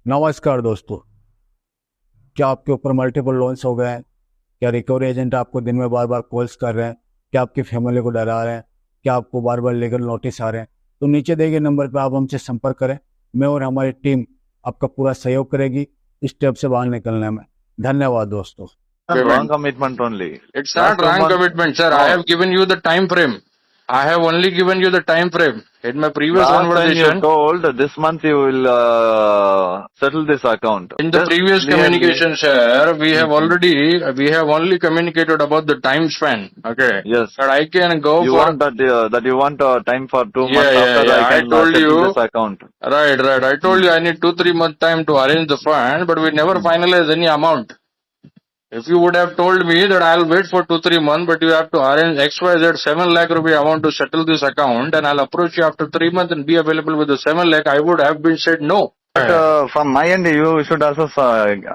नमस्कार दोस्तों। क्या आपके ऊपर मल्टीपल लोन्स हो गए हैं? क्या रिकवरी एजेंट आपको दिन में बार बार कॉल्स कर रहे हैं? क्या आपकी फैमिली को डरा रहे हैं? क्या आपको बार बार लीगल नोटिस आ रहे हैं? तो नीचे दिए गए नंबर पर आप हमसे संपर्क करें। मैं और हमारी टीम आपका पूरा सहयोग करेगी इस स्टेप से बाहर निकलने में। धन्यवाद दोस्तों। Wrong commitment only. It's Last not two wrong months, commitment, sir. I no. have given you the time frame. I have only given you the time frame. In my previous Last time you conversation, told this month you will settle this account. in the Just previous clearly. communication, sir, Mhm. we have only communicated about the time span. Okay. Yes. That I can go You for, want that you want time for 2 months yeah. after I I can told settle you, this account. right. I told Hmm. you I need 2-3 month time to arrange the fund, but we never Hmm. finalized any amount. If you would have told me that I'll wait for 2-3 months, but you have to arrange XYZ 7 lakh rupee amount to settle this account, and I'll approach you after 3 months and be available with the 7 lakh, I would have been said no. But from my end, you should also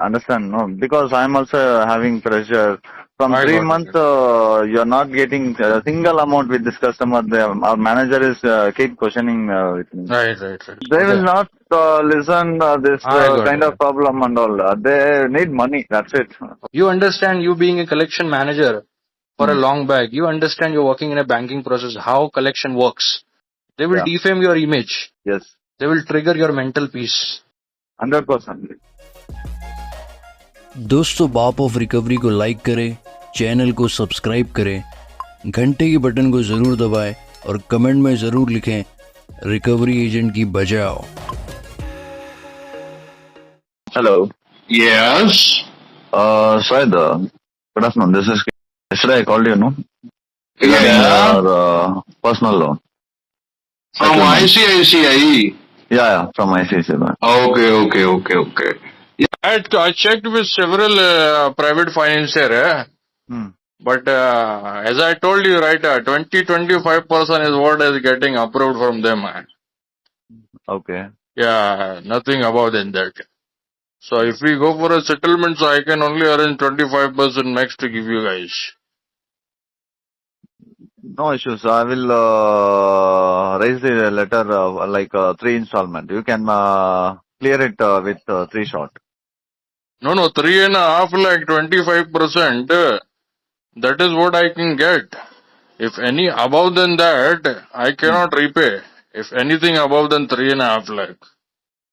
understand, no, because I'm also having pressure. From I three got months, it. you're not getting a single amount with this customer. Our manager is keep questioning with me. Right. They will Okay. not listen this I got kind of it. problem and all. They need money. That's it. You understand, you being a collection manager for a Hmm. long back, you understand you're working in a banking process, how collection works. They will Yeah. defame your image. Yes. They will trigger your mental peace. 100%. दोस्तों, बाप of recovery को like करें, channel को subscribe करें, घंटे के button को ज़रूर दबाएं और कमेंट में ज़रूर लिखें रिकवरी एजेंट की बजाओ। Hello. Yes. Syed, good afternoon. This is yesterday I called you, no? Regarding Yeah. your personal loan. From Settlement. ICICI. Yeah, from ICICI Bank. Okay. Yeah, I checked with several private financier, but as I told you, right, 20-25% is what is getting approved from them. Okay. Yeah, nothing above than that. So if we go for a settlement, so I can only arrange 25% max to give you guys. No issues. I will raise the letter like 3 installment. You can clear it with 3 shot. No, 3.5 lakh, 25%. That is what I can get. If any above than that, I cannot repay. If anything above than 3.5 lakh.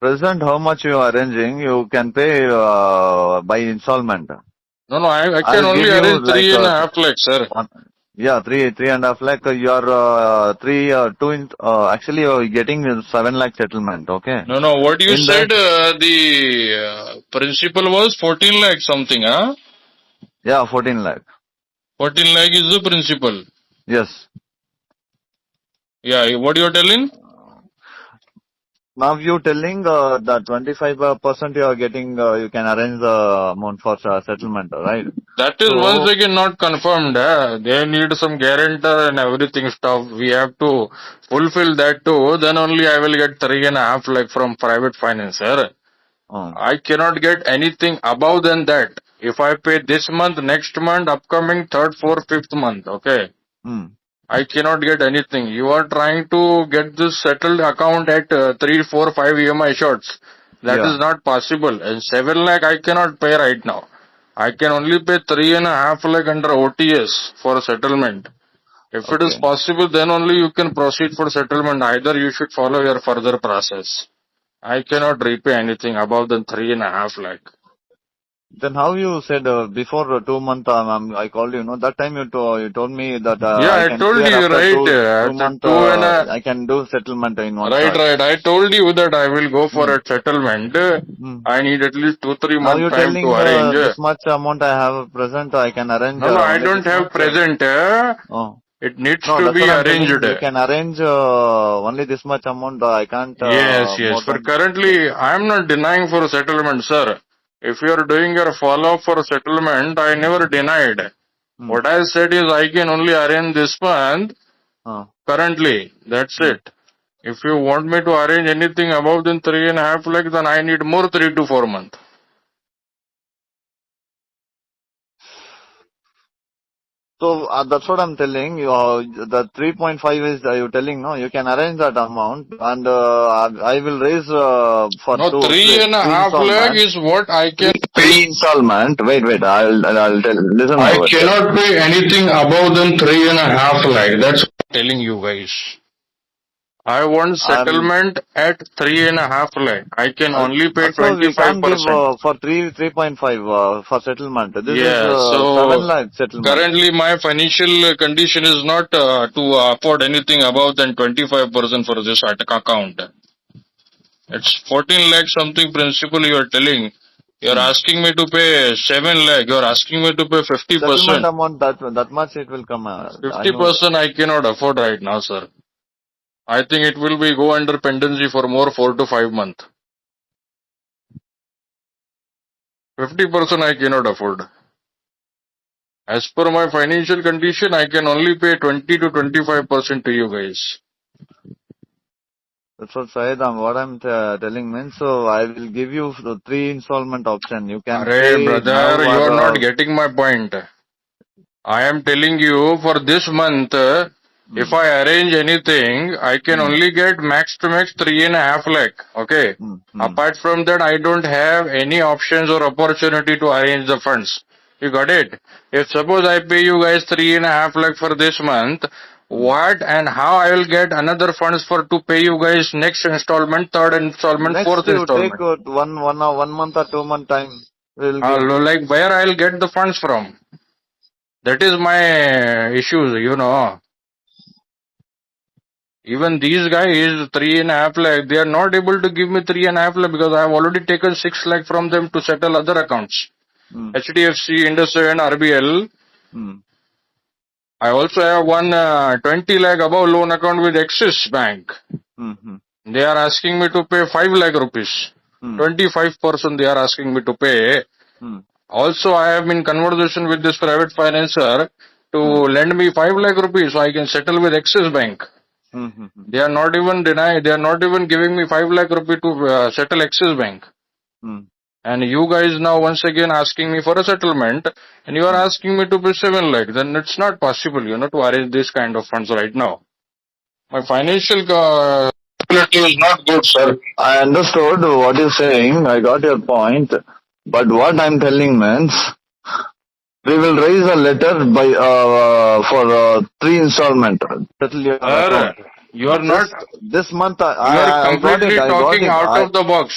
Present, how much you are arranging, you can pay by installment. No, I can I'll only give you arrange like 3.5 lakh, sir. three and a half lakh. You are actually you're getting 7 lakh settlement. Okay. No, what you In that, said, the principal was 14 lakh something, huh? yeah, 14 lakh. 14 lakh is the principal. Yes. Yeah, what you are telling? Now you telling that 25% you are getting, you can arrange the amount for settlement, right? That is once So, again not confirmed. They need some guarantor and everything stuff. We have to fulfill that too. Then only I will get 3.5 lakh from private financer. I cannot get anything above than that. If I pay this month, next month, upcoming third, fourth, fifth month, okay, I cannot get anything. You are trying to get this settled account at 3, 4, 5 EMI shots. That yeah, is not possible. And 7 lakh I cannot pay right now. I can only pay 3.5 lakh under OTS for settlement. If it is okay. possible, then only you can proceed for settlement. Either you should follow your further process. I cannot repay anything above than 3.5 lakh. Then how you said before 2 months I called you, no? That time you told me that Yeah, I I can told clear you, after right? two The months, two and a I can do settlement in one right. shot. I told you that I will go for Hmm. a settlement. Hmm. I need at least 2-3 Now month you're time to telling arrange. this much amount I have present, I can arrange No, I only don't this have much. present. Oh. It needs No, to that's be what I'm telling. arranged. You can arrange only this much amount. I can't Yes. more For than. currently, I am not denying for settlement, sir. If you are doing your follow-up for settlement, I never denied. Hmm. What I said is I can only arrange this month Uh, currently. That's hmm. it. If you want me to arrange anything above than 3.5 lakh, then I need more 3 to 4 months. So that's what I'm telling you. The 3.5 is you're telling, no, you can arrange that amount, and I will raise for No, three and a three half lakh installment. is what I can Three installment. Wait. I'll tell. Listen I my word. cannot pay anything above than 3.5 lakh. That's what I'm telling you guys. I want I'm. settlement at 3.5 lakh. I can only pay So we can't give 25%. for 3.5 for settlement. This is Yeah, 7 so lakh settlement. currently my financial condition is not to afford anything above than 25% for this account. It's 14 lakh something principal you are telling. You are asking me to pay 7 lakh. You are asking me to pay Settlement 50%. amount that much it will come. I know that. 50% I cannot afford right now, sir. I think it will be go under pendency for more 4 to 5 months. 50% I cannot afford. As per my financial condition, I can only pay 20 to 25% to you guys. That's what what I'm telling means. So I will give you the 3 installment option. You can Arey pay now brother, you or are not getting my point. I am telling you for this month, if mm, I arrange anything, I can mm, only get max to max 3.5 lakh. Okay. mm, mm, Apart from that, I don't have any options or opportunity to arrange the funds. You got it? If suppose I pay you guys 3.5 lakh for this month, mm. what and how I will get another funds for to pay you guys next installment, third installment, Next fourth you take installment? 1 month or 2 month time. We'll give. Like where I'll get the funds from? That is my issue. Even these guys, 3.5 lakh, they are not able to give me 3.5 lakh because I have already taken 6 lakh from them to settle other accounts. Mm, HDFC, IndusInd, RBL. mm, I also have one 20 lakh above loan account with Axis Bank. mm, mm, They are asking me to pay 5 lakh rupees. mm, 25% they are asking me to pay. mm, Also, I have been conversation with this private financer to mm, lend me 5 lakh rupees so I can settle with Axis Bank. mm, mm, They are not even they are not even giving me 5 lakh rupee to settle Axis Bank. mm, And you guys now once again asking me for a settlement and you are mm. asking me to pay 7 lakh. Then it's not possible, to arrange this kind of funds right now. My financial ability is not good, sir. I understood what you're saying. I got your point. But what I'm telling means, we will raise a letter by for 3 installment. Settle your Sir, account. you are not, Just this month, you are I got it. completely I got talking it. out I of the box.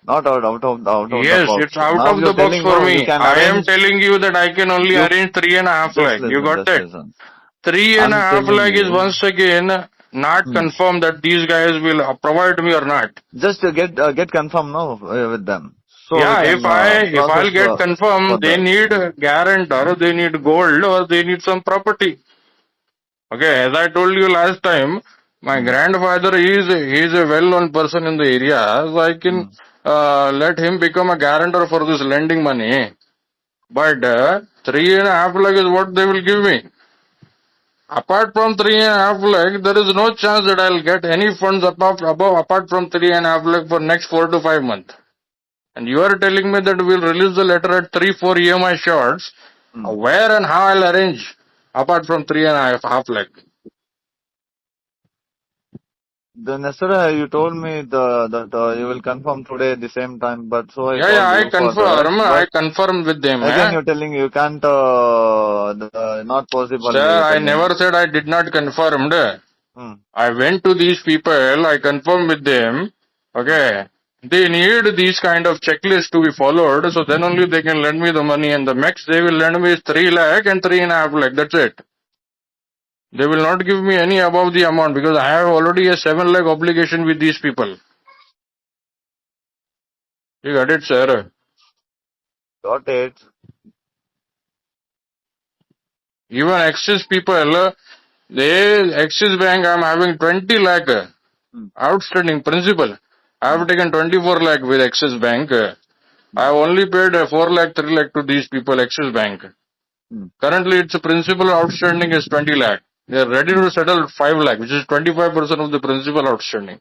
not out of the Yes, box. it's out Now of you're the box telling for no. You me. can I am arrange. telling you that I can only You arrange 3.5 just lakh. You listen. got Just that? listen. Three and a I'm half telling lakh is you. once again not confirmed that these guys will provide me or not. Just to get confirmed now with them, so we Yeah, can if process I'll get confirmed, they further. need a guarantor, they need gold, or they need some property. Okay, as I told you last time, my Mm, grandfather is a well-known person in the area, so I can mm, let him become a guarantor for this lending money. But 3.5 lakh is what they will give me. Apart from 3.5 lakh, there is no chance that I'll get any funds apart from 3.5 lakh for next 4 to 5 months. And you are telling me that we'll release the letter at 3-4 EMI shorts. mm. Where and how I'll arrange apart from 3.5 lakh? Then yesterday you told me that you will confirm today at the same time, but so I Yeah, called I you for that. confirm. I But confirm with them. again, you're telling you can't. Not possible. Sir, You're I telling. never said I did not confirm. Mm, I went to these people, I confirmed with them, mm, okay, they need these kind of checklists to be followed, so then only they can lend me the money, and the max they will lend me is 3 lakh and 3.5 lakh, that's it. They will not give me any above the amount because I have already a 7 lakh obligation with these people. You got it, sir? got it. Even Axis people, Axis Bank, I am having 20 lakh Mm, outstanding principal. I have mm, taken 24 lakh with Axis Bank. I mm, have only paid 4 lakh, 3 lakh to these people, Axis Bank. mm, Currently, its principal outstanding is 20 lakh. They are ready mm, to settle 5 lakh, which is 25% of the principal outstanding.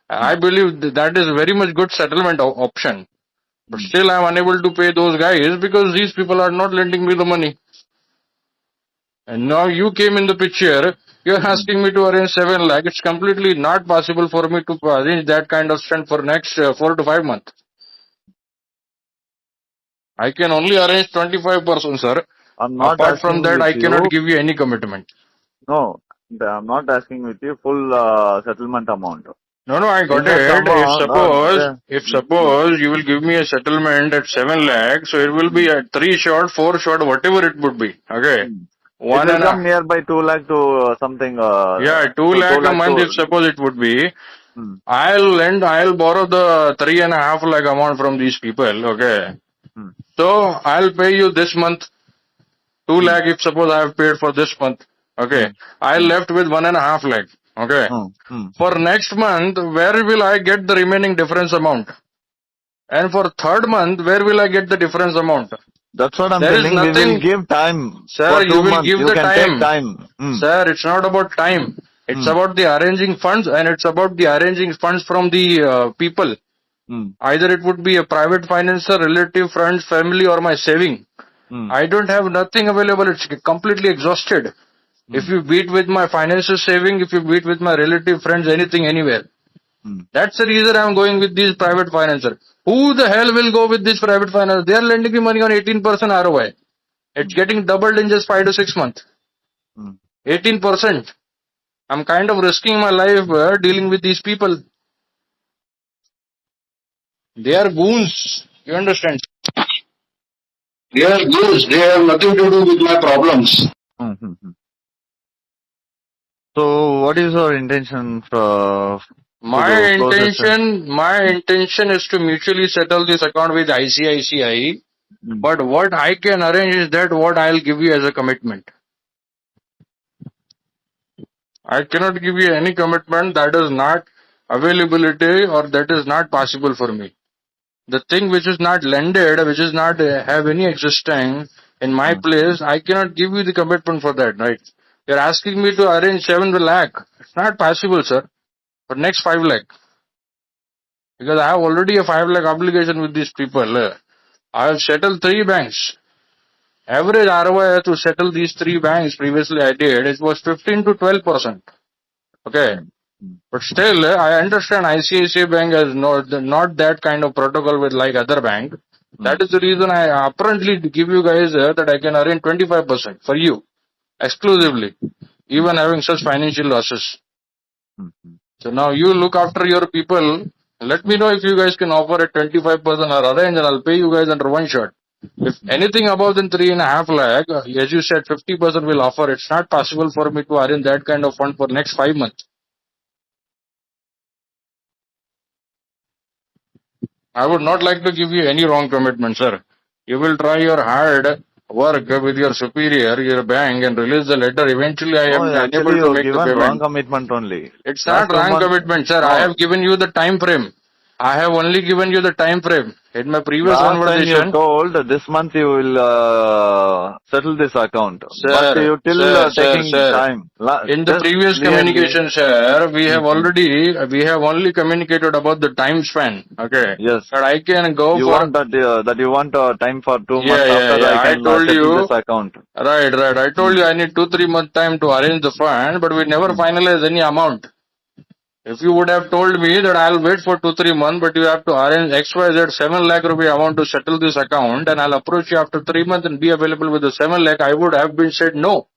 I mm, believe that is very much good settlement option. But mm. still, I am unable to pay those guys because these people are not lending me the money. And now you came in the picture. You're asking me to arrange 7 lakh. It's completely not possible for me to arrange that kind of stunt for next 4 to 5 months. I can only arrange 25%, sir. I'm not Apart from asking that, with I cannot you. give you any commitment. No, I'm not asking with you full settlement amount. No, I In got that it. If amount, suppose you will give me a settlement at 7 lakh, so it will be at 3 short, 4 short, whatever it would be. Okay. it One will and come a, nearby 2 lakh to something. yeah, 2 to 2 lakh a lakh month if to. suppose it would be. Hmm. I'll borrow the 3.5 lakh amount from these people. Okay. Hmm. So I'll pay you this month 2 Hmm. lakh if suppose I have paid for this month. Okay. Hmm. I left with 1.5 lakh. Okay. Hmm. Hmm. For next month, where will I get the remaining difference amount? And for third month, where will I get the difference amount? That's what I'm There is telling. We will nothing. give time Sir, for you two will months. give You the can take time. time. Hmm. Sir, it's not about time. It's Hmm. about the arranging funds and it's about the arranging funds from the people. Hmm. Either it would be a private financer, relative, friends, family or my saving. Hmm. I don't have nothing available. It's completely exhausted. If you beat with my financial saving, if you beat with my relative, friends, anything, anywhere. Hmm. That's the reason I'm going with these private financer. Who the hell will go with this private financer? They are lending me money on 18% ROI. It's getting doubled in just 5 to 6 months. Hmm. 18%. I'm kind of risking my life dealing with these people. They are goons. You understand? They are goons. They have nothing to do with my problems. Hmm. Hmm. So, what is your intention to close this? My intention is to mutually settle this account with ICICI. But what I can arrange is that what I'll give you as a commitment. I cannot give you any commitment that is not availability or that is not possible for me. The thing which is not lended, which is not have any existing in my place, I cannot give you the commitment for that, right? You're asking me to arrange 7 lakh. It's not possible, sir. For next 5 lakh. Because I have already a 5 lakh obligation with these people. I have settled 3 banks. Average ROI to settle these 3 banks previously I did, it was 15 to 12%. Okay. But still, I understand ICICI Bank has not that kind of protocol with like other bank. That is the reason I apparently give you guys that I can arrange 25% for you exclusively, even having such financial losses. So now you look after your people. Let me know if you guys can offer a 25% or arrange, and I'll pay you guys under one shot. If anything above than 3.5 lakh, as you said, 50% will offer. It's not possible for me to arrange that kind of fund for next 5 months. I would not like to give you any wrong commitment, sir. You will try your hard work with your superior, your bank, and release the letter. Eventually, I No, am actually, unable to you make the given wrong payment. commitment only. It's Last not two wrong months. commitment, sir. I No, have given you the time frame. I have only given you the time frame. In my previous last time you conversation, told this month you will settle this account, but sir, you still sir, sir, taking sir. time. In the Just previous clearly. communication, sir, we have only communicated about the time span. Okay. Yes. But I can go You for, want that you want time for 2 months after yeah. I I can told settle you, this account. right. I told you I need 2-3 month time to arrange the fund, but we never finalize any amount. If you would have told me that I'll wait for 2-3 months, but you have to arrange XYZ 7 lakh rupee amount to settle this account, and I'll approach you after 3 months and be available with the 7 lakh, I would have been said no.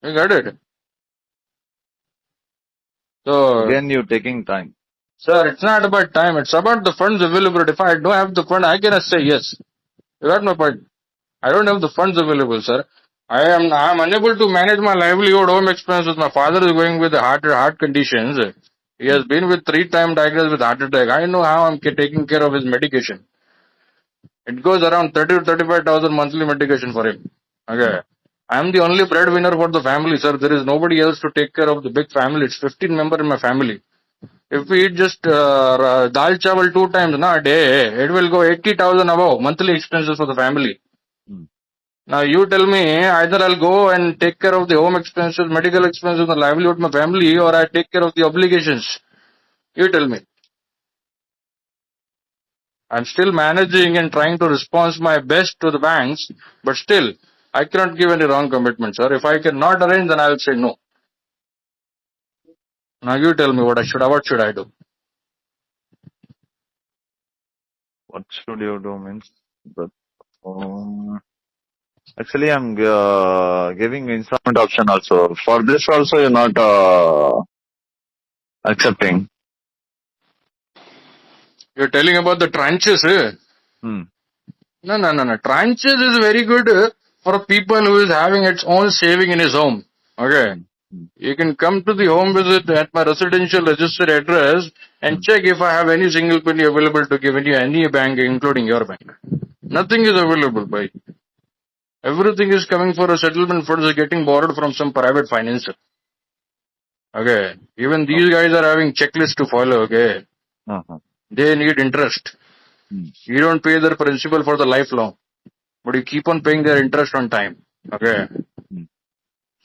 You got it? So, Again, you taking time. sir, it's not about time. It's about the funds available. If I don't have the fund, I cannot say yes. You got my point. I don't have the funds available, sir. I'm unable to manage my livelihood, home expenses. My father is going with heart conditions. He has been with 3 times diagnosed with heart attack. I know how I'm taking care of his medication. It goes around 30 to 35,000 monthly medication for him. Okay. I am the only breadwinner for the family, sir. There is nobody else to take care of the big family. It's 15 members in my family. If we eat just dal chawal 2 times a day, it will go 80,000 above monthly expenses for the family. Now you tell me either I'll go and take care of the home expenses, medical expenses, the livelihood of my family, or I take care of the obligations. You tell me. I'm still managing and trying to respond my best to the banks, but still, I cannot give any wrong commitment, sir. If I cannot arrange, then I will say no. Now you tell me what should I do? What should you do means? But, actually, I'm giving installment option also. For this also, you're not accepting. You're telling about the tranches, eh? Hmm. No. Tranches is very good for people who is having its own saving in his home. Okay. You can come to the home visit at my residential registered address and check if I have any single penny available to give you any bank, including your bank. Nothing is available, by. Everything is coming for a settlement funds is getting borrowed from some private financer. Okay. Even these guys are having checklists to follow. Okay. They need interest. You don't pay their principal for the lifelong, but you keep on paying their interest on time. Okay.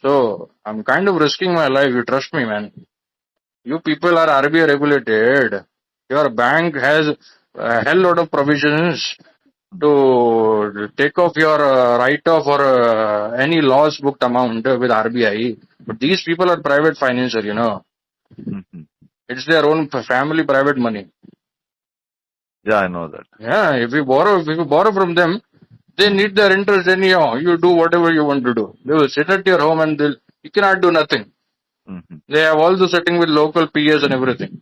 So I'm kind of risking my life. You trust me, man. You people are RBI regulated. Your bank has a hell lot of provisions to take off your write-off or any loss booked amount with RBI. But these people are private financier, you know. It's their own family private money. Yeah, I know that. Yeah, if you borrow from them, they need their interest anyhow. You do whatever you want to do. They will sit at your home and you cannot do nothing. They have also setting with local PS and everything.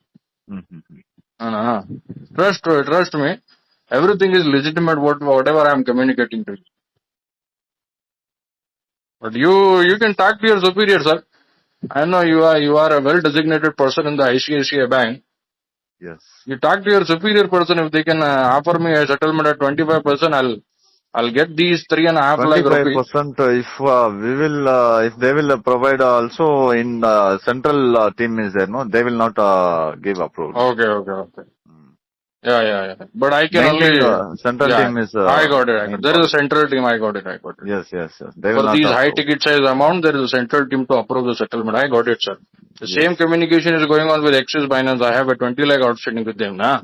Trust me. Everything is legitimate. Whatever I am communicating to you. But you can talk to your superior, sir. I know you are a well designated person in the ICICI bank. Yes. You talk to your superior person. If they can offer me a settlement at 25%, I'll get these 3.5 lakh rupees. 25%. If they will provide also in central team is there, no, they will not give approval. Okay. Yeah. But I can Main thing, only. central Yeah, team is. I got it. There is a central team. I got it. Yes. They will For not these high approve. ticket size amount, there is a central team to approve the settlement. I got it, sir. The Yes. same communication is going on with Axis Binance. I have a 20 lakh outstanding with them, na.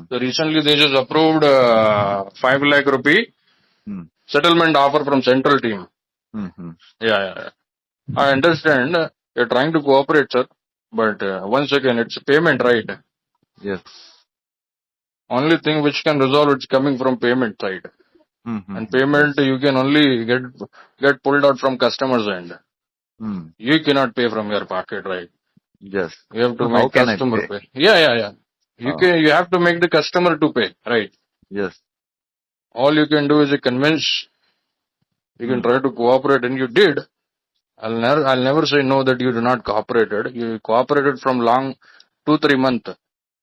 So recently they just approved 5 lakh rupee settlement offer from central team. Yeah. I understand you're trying to cooperate, sir. But once again, it's a payment, right? Yes. Only thing which can resolve it's coming from payment side. And payment you can only get pulled out from customer's end. You cannot pay from your pocket, right? Yes. You have to How make can I customer pay? pay. Yeah. You have to make the customer to pay, right? Yes. All you can do is you convince. You can try to cooperate, and you did. I'll never say no that you do not cooperated. You cooperated from long 2-3 months.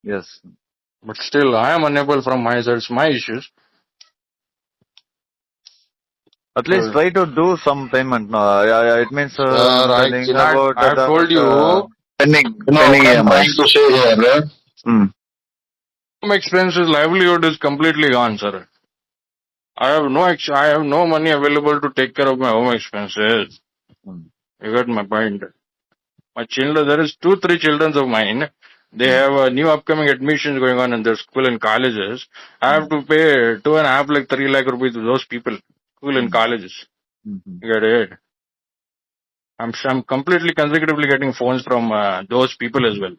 Yes. But still, I am unable from my side. It's my issues. At least try to do some payment. It means Sir, I telling cannot. about I have told you. pending What I'm EMI. trying to say here. Hmm. Home expenses, livelihood is completely gone, sir. I have no money available to take care of my home expenses. You got my point. My children, there is 2-3 children of mine. They have new upcoming admissions going on in their school and colleges. I have to pay 2.5 lakh, 3 lakh rupees to those people, school and colleges. You get it? I'm completely consecutively getting phones from those people as well.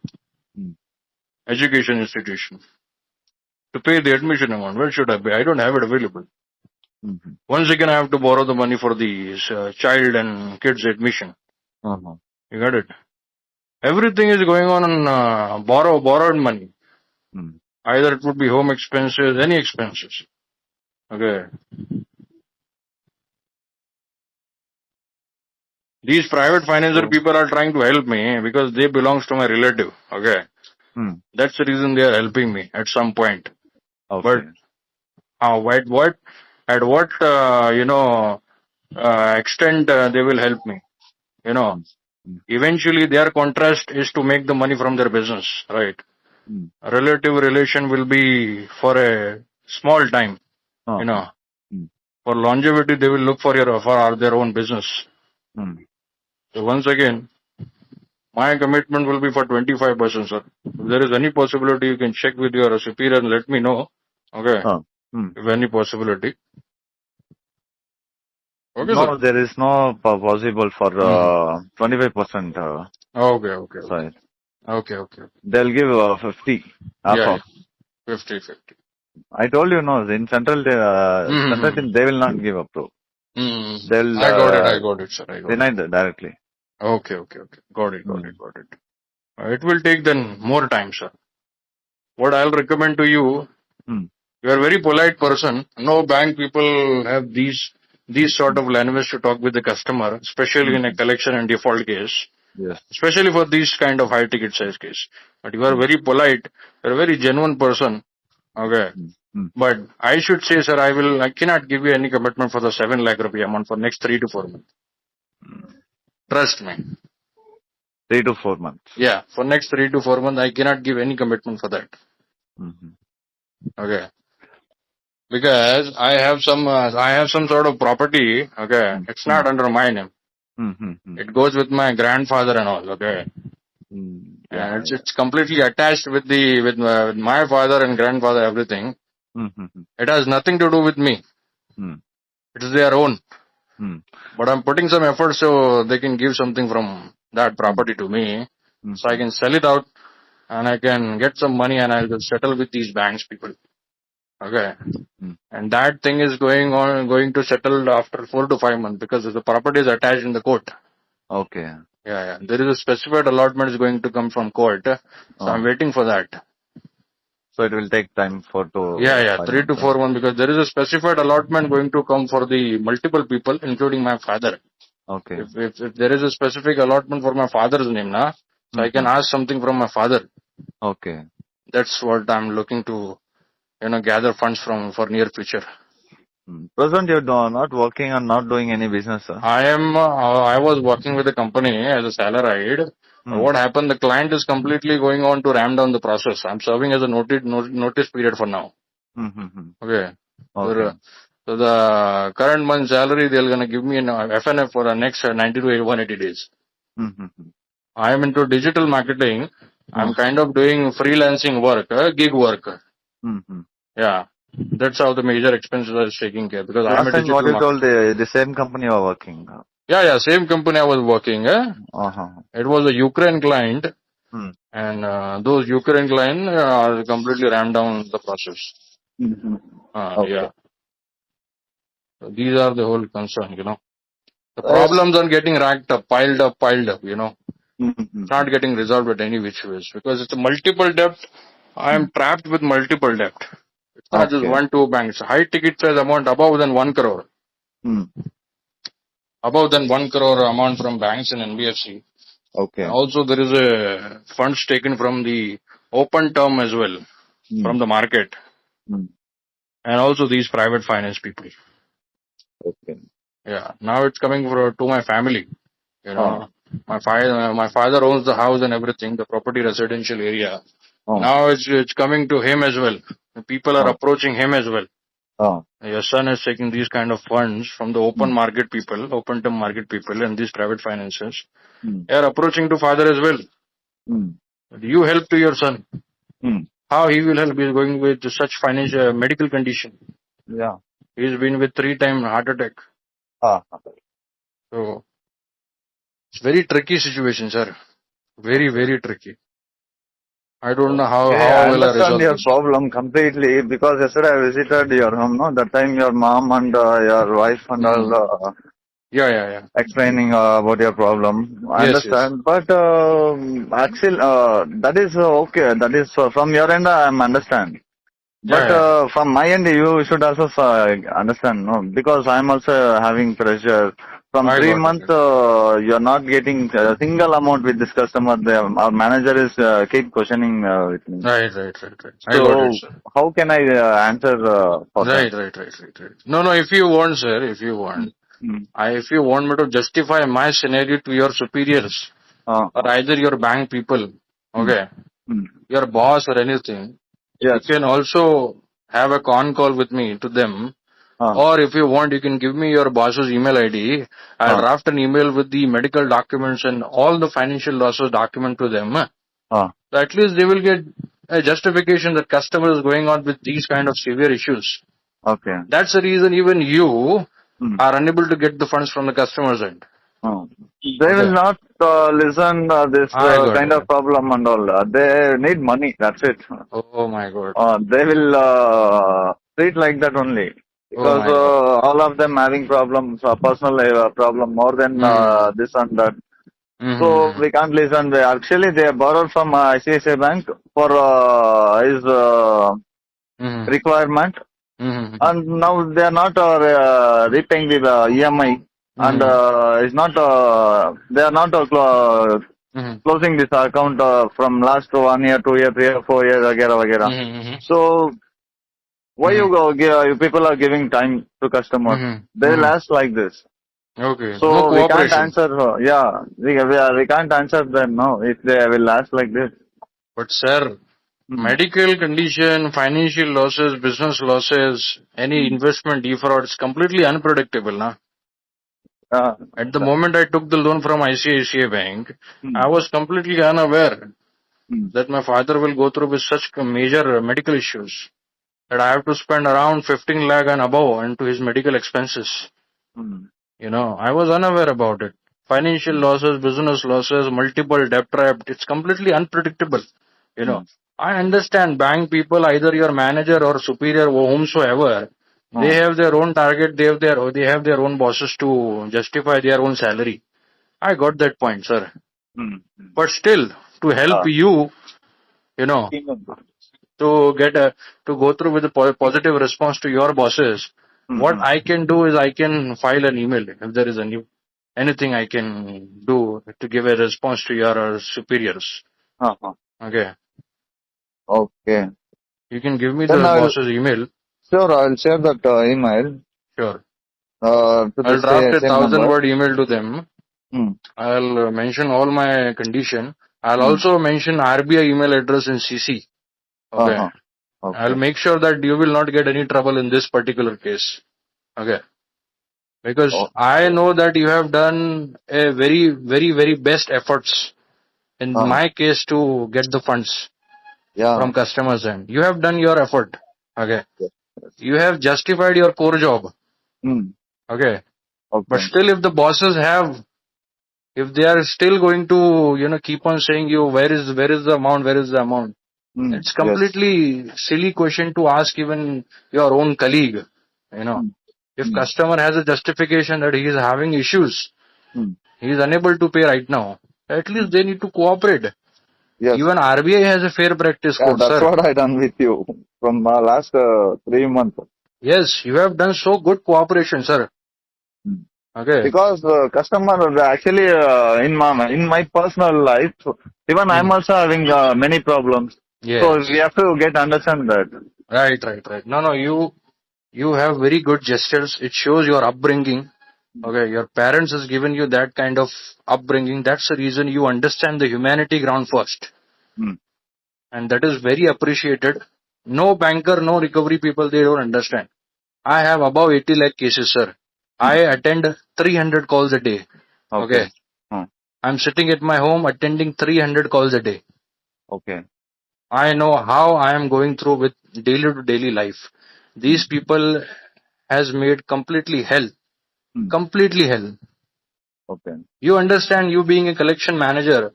Education institution. To pay the admission amount. Where should I pay? I don't have it available. Once again, I have to borrow the money for the child and kids admission. You got it? Everything is going on borrowed money. Either it would be home expenses, any expenses. Okay. These private financier people are trying to help me because they belongs to my relative. Okay. That's the reason they are helping me at some point. Okay. But at what extent they will help me? Eventually their contrast is to make the money from their business, right? Relative relation will be for a small time, For longevity, they will look for their own business. So once again, my commitment will be for 25%, sir. If there is any possibility, you can check with your superior and let me know. Okay. If any possibility. Okay, No, sir. there is no possible for Hmm. 25%. Okay, okay, okay. Sorry. Okay, okay. They'll give 50, half Yeah, of. yeah. 50-50. I told you, no, in central Hmm. team, they will not give approve. Hmm. They'll I got it, sir. I got deny it. that directly. Okay, okay, okay. Got it, got Hmm. it, got it. It will take then more time, sir. What I'll recommend to you, Hmm. you are a very polite person. No bank people have these sort of language to talk with the customer, especially in a Hmm. collection and default case, Yes. especially for these kind of high ticket size case. But you are Hmm. very polite. You're a very genuine person. Okay. Hmm. Hmm. But I should say, sir, I cannot give you any commitment for the 7 lakh rupee amount for next 3 to 4 months. Trust me. 3 to 4 months. Yeah, for next 3 to 4 months, I cannot give any commitment for that. Hmm. Okay. Because I have some sort of property. Okay. Hmm. It's Hmm. not under my name. Hmm. Hmm. Hmm. It goes with my grandfather and all. Okay. Hmm. And Yeah. Yeah. it's completely attached with with my father and grandfather, everything. Hmm. Hmm. Hmm. It has nothing to do with me. Hmm. It is their own. Hmm. But I'm putting some effort so they can give something from that Hmm. property to me. Hmm. So I can sell it out and I can get some money and I'll settle with these banks people. Okay. Hmm. And that thing is going to settle after 4 to 5 months because the property is attached in the court. Okay. Yeah, yeah. There is a specified allotment is going to come from court. So I'm Oh. waiting for that. So it will take time 4 Yeah, to yeah. 5 3 to months. 4 months because there is a specified allotment going to come for the multiple people, including my father. Okay. If there is a specific allotment for my father's name, so I Hmm. can ask something from my father. Okay. That's what I'm looking to, gather funds from for near future. Present, you're not working and not doing any business, sir. I was working with a company as a salaried. Hmm. What happened? The client is completely going on to ram down the process. I'm serving as a notice period for now. Hmm. Hmm. Hmm. Okay. So, Okay. so the current month salary, they're going to give me an FNF for the next 90 to 180 days. Hmm. Hmm. Hmm. I am into digital marketing. Hmm. I'm kind of doing freelancing work, gig work. Hmm. Hmm. Yeah. That's how the major expenses are taking care because I'm Last a time what digital you told, marketer. the same company you are working. Yeah, yeah. Same company I was working. Uh-huh. It was a Ukraine client. Hmm. And those Ukraine client are completely rammed down the process. Hmm. Okay. Yeah. So these are the whole concern. The Yes. problems are getting racked up, piled up. Hmm. Hmm. It's not getting resolved at any which ways because it's a multiple debt. I Hmm. am trapped with multiple debt. It's not just Okay. one, two banks. High ticket size amount above than 1 crore. Hmm. Above than 1 crore amount from banks and NBFC. And Okay. also there is a funds taken from the open term as well, Hmm. from the market. Hmm. And also these private finance people. Okay. Yeah. Now it's coming to my family. You Oh. know, my father owns the house and everything, the property residential area. Oh. Now it's coming to him as well. The people are Oh. approaching him as well. Oh. Your son is taking these kind of funds from the Hmm. open market people, open term market people, and these private finances. Hmm. They are approaching to father as well. Hmm. You help to your son. Hmm. How he will help? He is going with such financial medical condition. Yeah. He's been with 3 time heart attack. Ah. So it's very tricky situation, sir. Very, Okay. very tricky. I don't know Okay, how I will I understand resolve your this. problem completely because yesterday I visited your home, no? That time your mom and your wife and all Hmm. Yeah, yeah, yeah. explaining about your problem. I Yes, yes. understand, but actually, that is okay. That is from your end, I am understand. Yeah, But yeah, yeah. from my end, you should also understand, no? Because I am also having pressure. From I three got it. months, you are not getting a single amount with this customer. Our manager is keep questioning with me. Right. I got it, So sir. how can I answer for that? Right. No, if you want, sir, if you want, Mm. if you want me to justify my scenario to your superiors Uh, or either your bank people, mm. okay, Mm. your boss or anything, you Yes. can also have a con call with me to them. Uh, Or if you want, you can give me your boss's email ID. I'll uh, draft an email with the medical documents and all the financial losses document to them. uh, So at least they will get a justification that customer is going on with these kind of severe issues. okay. That's the reason even you are unable to get the funds from the customer's end. They will not listen this I got kind it. of problem and all. They need money. That's it. Oh my God. They will treat like that only Oh because my God. all of them having problems, personal problem more than this and that. So we can't listen. Actually, they borrowed from ICICI Bank for his requirement, and now they are not repaying the EMI, and it's not. They are not closing this account from last 1 year, 2 year, 3 year, 4 years, vagera. So why you people are giving time to customers? They will ask like this. Okay. So No we can't cooperation. answer. We can't answer them. No, if they will ask like this. But sir, medical condition, financial losses, business losses, any investment defraud is completely unpredictable, na? At the moment I took the loan from ICICI Bank, I was completely unaware that my father will go through with such major medical issues that I have to spend around 15 lakh and above into his medical expenses. You know, I was unaware about it. Financial losses, business losses, multiple debt trap, it's completely unpredictable. You know, I understand bank people, either your manager or superior or whomsoever, they have their own target, they have their own bosses to justify their own salary. I got that point, sir. But still, to help you, you know, to go through with a positive response to your bosses, what I can do is I can file an email if there is anything I can do to give a response to your superiors. Okay. Okay. You can give me Then the boss's email. Sure, I'll share that email. Sure. To I'll the draft a same 1000-word email to them. I'll mention all my condition. I'll also mention RBI email address in CC. Okay. I'll make sure that you will not get any trouble in this particular case. Okay. Because I know that you have done a very, very, very best efforts in my case to get the funds from customers end. You have done your effort. Okay. You have justified your core job. Okay. But still, if the bosses if they are still going to, keep on saying you, where is the amount? It's completely silly question to ask even your own colleague. If customer has a justification that he is having issues, he is unable to pay right now, at least they need to cooperate. Even RBI has a fair practice code, that's sir. what I done with you from last 3 months. Yes, you have done so good cooperation, sir. Okay. Because customer actually in my personal life, even I'm also having many problems. Yes. So we have to understand that. Right. No, you have very good gestures. It shows your upbringing. Okay, your parents has given you that kind of upbringing. That's the reason you understand the humanity ground first. And that is very appreciated. No banker, no recovery people, they don't understand. I have above 80 lakh cases, sir. I attend 300 calls a day. Okay. I'm sitting at my home attending 300 calls a day. Okay. I know how I am going through with daily to daily life. These people has made completely hell. Completely hell. Okay. You understand, you being a collection manager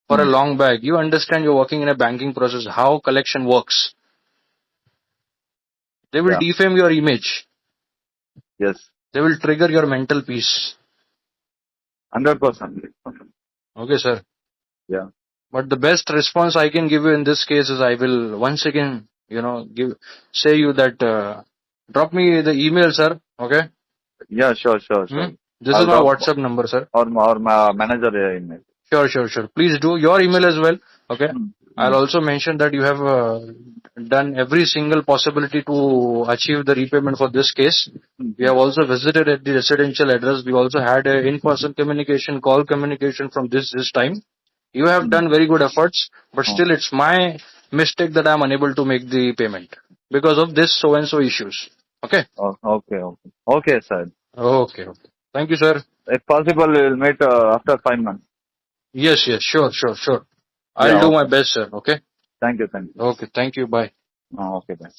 for a long back, you understand you're working in a banking process, how collection works. They will defame your image. Yes. They will trigger your mental peace. 100%. Okay, sir. Yeah. But the best response I can give you in this case is I will once again, say you that drop me the email, sir. Okay. Yeah, sure. This is my WhatsApp number, sir. Or my manager email. Sure. Please do your email as well. Okay. I'll also mention that you have done every single possibility to achieve the repayment for this case. We have also visited at the residential address. We also had a in-person communication, call communication from this time. You have done very good efforts, but still it's my mistake that I'm unable to make the payment because of this so and so issues. Okay. Okay, sir. Okay. Thank you, sir. If possible, we'll meet after 5 months. Yes, sure. I'll do my best, sir. Okay. Thank you. Okay, thank you. Bye. Okay, bye.